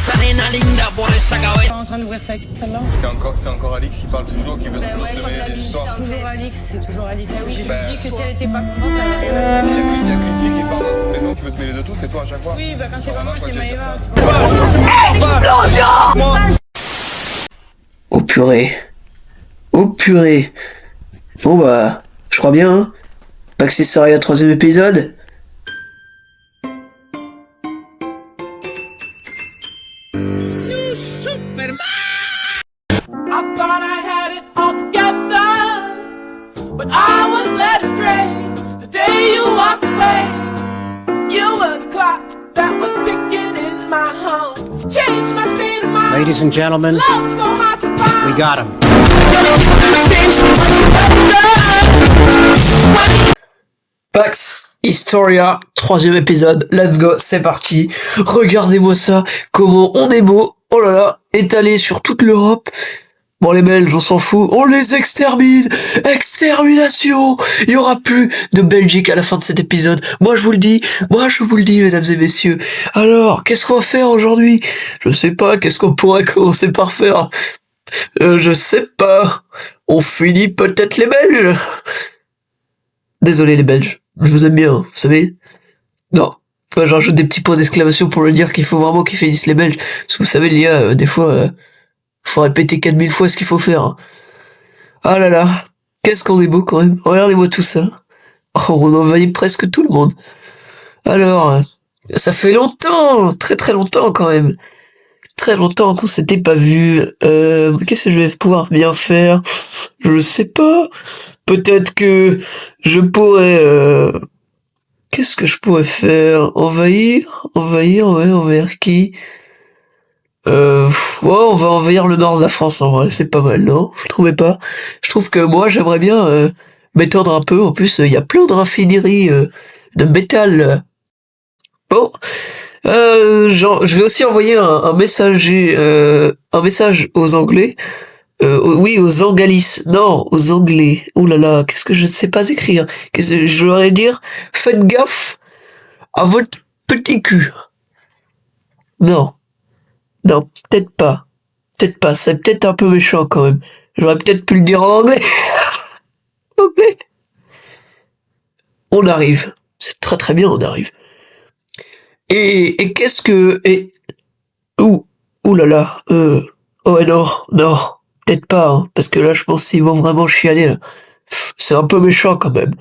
En train d'ouvrir sa celle-là. C'est encore Alix qui parle toujours, qui veut se montrer des histoires. Toujours Alix, c'est toujours Alix. oui, J'ai dit que si elle était pas contente, elle avait rien à faire. Il n'y a qu'une fille qui parle dans cette maison qui veut se mêler de tout, c'est toi à chaque fois. Oui, bah quand c'est pas moi, c'est Maëva. C'est pas moi. Oh purée. Oh purée. Bon bah, je crois bien, hein. L'accessoire 3e épisode. I thought I had it all together, but I was led astray. The day you walked away, you were the clock that was ticking in my home. Changed my state of mind. Ladies and gentlemen, Love so hard to find. we got him. Pax Historia, 3e épisode, let's go, c'est parti. Regardez-moi ça, comment on est beau, oh là là, étalé sur toute l'Europe. Bon, les Belges, on s'en fout, on les extermine, extermination. Il y aura plus de Belgique à la fin de cet épisode. Moi je vous le dis, mesdames et messieurs. Alors, qu'est-ce qu'on va faire aujourd'hui? Je sais pas, qu'est-ce qu'on pourrait commencer par faire? Je sais pas. On finit peut-être les Belges. Désolé les Belges, je vous aime bien, vous savez. Non, j'en rajoute des petits points d'exclamation pour le dire qu'il faut vraiment qu'ils finissent les Belges. Parce que vous savez, il y a des fois, faut répéter 4000 fois ce qu'il faut faire. Hein. Ah là là, qu'est-ce qu'on est beau quand même. Regardez-moi tout ça. Oh, on envahit presque tout le monde. Alors, ça fait longtemps, très très longtemps quand même. Très longtemps qu'on s'était pas vu. Qu'est-ce que je vais pouvoir bien faire? Je sais pas. Peut-être que je pourrais... Qu'est-ce que je pourrais faire? Envahir, ouais, envahir qui? Ouais, on va envahir le nord de la France en vrai, c'est pas mal, non? Vous trouvez pas? Je trouve que moi, j'aimerais bien m'étendre un peu. En plus, il y a plein de raffineries de métal. Bon, je vais aussi envoyer un message aux Anglais. Oui, aux Angalis. Non, aux Anglais. Oh là là, qu'est-ce que je ne sais pas écrire? Qu'est-ce que je leur ai dire? Faites gaffe à votre petit cul. Non. Non, peut-être pas. Peut-être pas. C'est peut-être un peu méchant quand même. J'aurais peut-être pu le dire en anglais. Anglais. On arrive. C'est très très bien, on arrive. Et qu'est-ce que... Ouh là là. Oh non. Peut-être pas, hein, parce que là, je pense qu'ils vont vraiment chialer, là. C'est un peu méchant, quand même.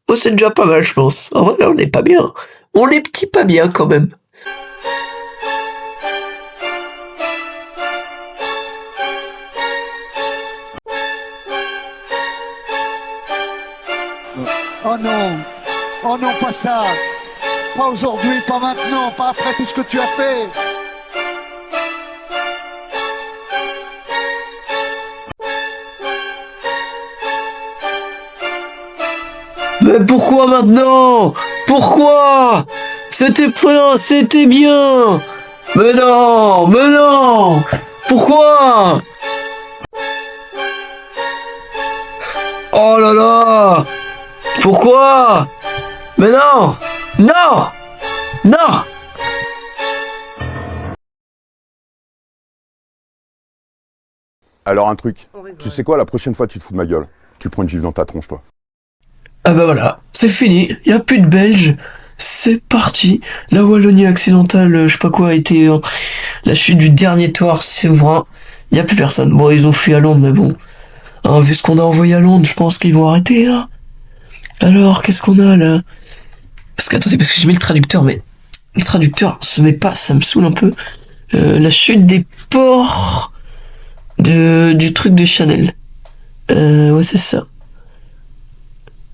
Oh, c'est déjà pas mal, je pense. En vrai, là, on n'est pas bien. On est petit pas bien, quand même. Oh non! Oh non, pas ça! Pas aujourd'hui, pas maintenant, pas après tout ce que tu as fait! Mais pourquoi maintenant? Pourquoi? C'était bien. Mais non. Pourquoi? Oh là là. Pourquoi? Mais non. Alors un truc, tu sais quoi, la prochaine fois tu te fous de ma gueule. Tu prends une gifle dans ta tronche, toi. Ah bah voilà, c'est fini, y a plus de Belges, c'est parti. La Wallonie accidentale, je sais pas quoi, a été la chute du dernier toit souverain. Y a plus personne. Bon, ils ont fui à Londres, mais bon, hein, vu ce qu'on a envoyé à Londres, je pense qu'ils vont arrêter, hein. Alors, qu'est-ce qu'on a là? Parce que j'ai mis le traducteur, mais le traducteur se met pas, ça me saoule un peu. La chute des ports du truc de Chanel. Ouais, c'est ça.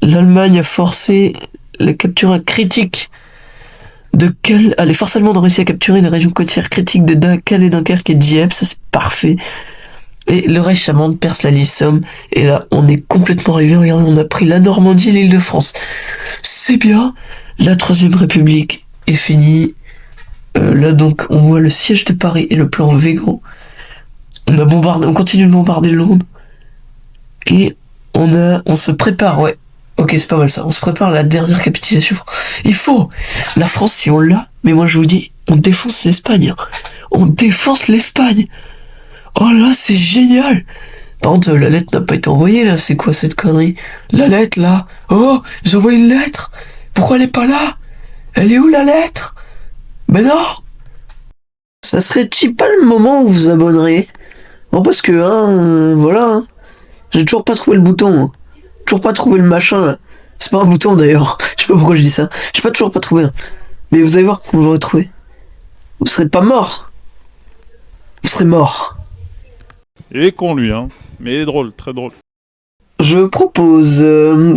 L'Allemagne a forcé la capture critique de Calais. Les forces allemandes ont réussi à capturer les régions côtières critiques de Calais, Dunkerque et Dieppe. Ça, c'est parfait. Et le Reich allemande perce la Somme. Et là, on est complètement arrivé. Regardez, on a pris la Normandie et l'Île-de-France. C'est bien. La Troisième République est finie. Là, donc, on voit le siège de Paris et le plan Végan. On continue de bombarder Londres. Et on se prépare, ouais. Ok, c'est pas mal ça. On se prépare à la dernière capitulation. Il faut la France si on l'a, mais moi je vous dis, on défonce l'Espagne. On défonce l'Espagne. Oh là, c'est génial. Par contre, la lettre n'a pas été envoyée, là. C'est quoi cette connerie? La lettre, là. Oh, j'ai envoyé une lettre. Pourquoi elle est pas là? Elle est où, la lettre? Ben non. Ça serait-il pas le moment où vous vous abonnerez? Bon, parce que, voilà, hein. J'ai toujours pas trouvé le bouton, hein. Toujours pas trouvé le machin, là. C'est pas un bouton, d'ailleurs. Je sais pas pourquoi je dis ça. J'ai toujours pas trouvé, hein. Mais vous allez voir quand j'aurai trouvé. Vous serez pas mort. Vous serez mort. Il est con, lui, hein. Mais il est drôle, très drôle. Je propose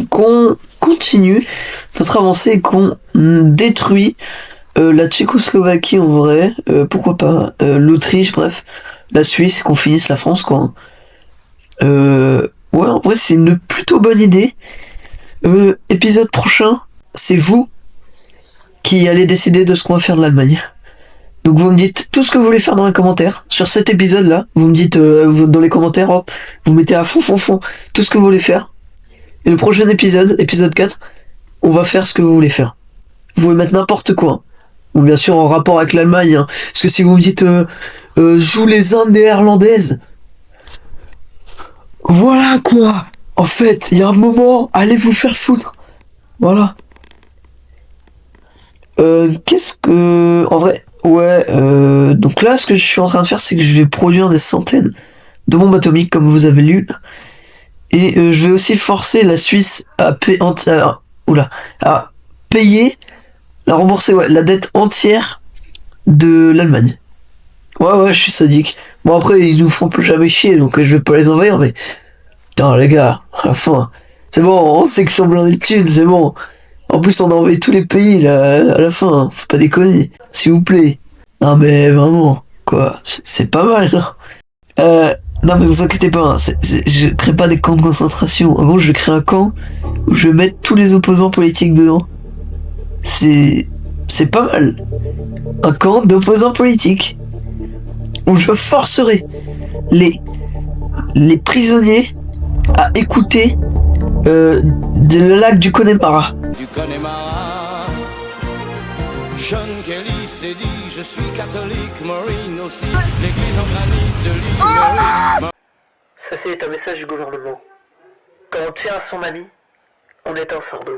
qu'on continue notre avancée et qu'on détruit la Tchécoslovaquie en vrai, pourquoi pas, l'Autriche, bref, la Suisse, qu'on finisse la France, quoi. Ouais, en vrai, c'est une plutôt bonne idée. Épisode prochain, c'est vous qui allez décider de ce qu'on va faire de l'Allemagne. Donc vous me dites tout ce que vous voulez faire dans les commentaires. Sur cet épisode-là, vous me dites dans les commentaires, hop, vous mettez à fond, tout ce que vous voulez faire. Et le prochain épisode, épisode 4, on va faire ce que vous voulez faire. Vous pouvez mettre n'importe quoi. Bon, bien sûr, en rapport avec l'Allemagne, hein. Parce que si vous me dites joue les Indes néerlandaises, voilà quoi. En fait, il y a un moment, allez vous faire foutre. Voilà. Qu'est-ce que... En vrai... Ouais, donc là, ce que je suis en train de faire, c'est que je vais produire des centaines de bombes atomiques, comme vous avez lu. Et je vais aussi forcer la Suisse à payer, la rembourser, ouais, la dette entière de l'Allemagne. Ouais, je suis sadique. Bon, après, ils nous font plus jamais chier, donc je vais pas les envahir, mais... Putain, les gars, à la fin, c'est bon, on sait qu'ils sont blindés de thunes, c'est bon. En plus, on a envoyé tous les pays, là, à la fin, hein. Faut pas déconner, s'il vous plaît. Non, mais vraiment, quoi, c'est pas mal, hein. Non, mais vous inquiétez pas, hein, je crée pas des camps de concentration. En gros, je crée un camp où je vais mettre tous les opposants politiques dedans. C'est pas mal. Un camp d'opposants politiques. Où je forcerai les prisonniers à écouter le lac du Connemara. Du Connemara, Sean Kelly s'est dit je suis catholique, Maureen aussi, l'église en granit de l'Île. Ça c'est un message du gouvernement. Quand on tient à son ami, on est un sardo.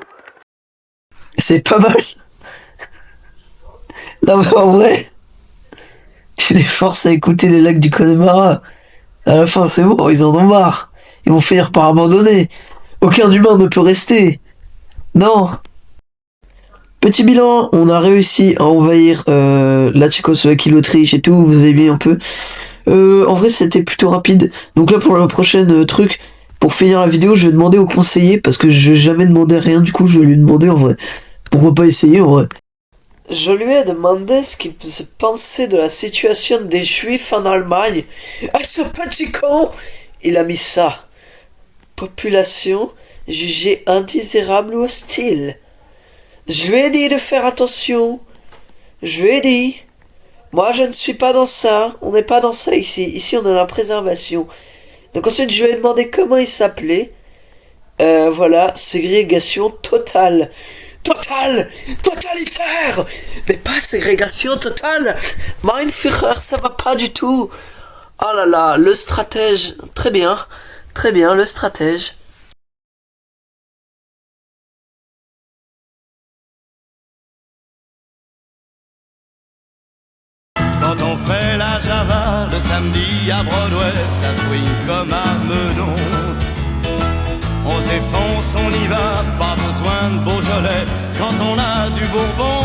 C'est pas mal. Non mais en vrai, tu les forces à écouter les lacs du Connemara. À la fin c'est bon, ils en ont marre. Ils vont finir par abandonner. Aucun humain ne peut rester. Non. Petit bilan, on a réussi à envahir la Tchécoslovaquie, l'Autriche et tout, vous avez mis un peu. En vrai, c'était plutôt rapide. Donc là, pour le prochain truc, pour finir la vidéo, je vais demander au conseiller, parce que je vais jamais demander rien, du coup, je vais lui demander en vrai. Pourquoi pas essayer en vrai? Je lui ai demandé ce qu'il pensait de la situation des Juifs en Allemagne. Ah, ce petit con! Il a mis ça. Population jugée indésirable ou hostile. Je lui ai dit de faire attention. Je lui ai dit. Moi, je ne suis pas dans ça. On n'est pas dans ça ici. Ici, on est dans la préservation. Donc ensuite, je lui ai demandé comment il s'appelait. Voilà, ségrégation totale. Totale! Totalitaire! Mais pas ségrégation totale! Mein Führer, ça va pas du tout. Oh là là, le stratège. Très bien, le stratège. Quand on fait la Java le samedi à Broadway, ça swing comme à Meudon. On s'effonce, on y va, pas besoin de Beaujolais. Quand on a du Bourbon,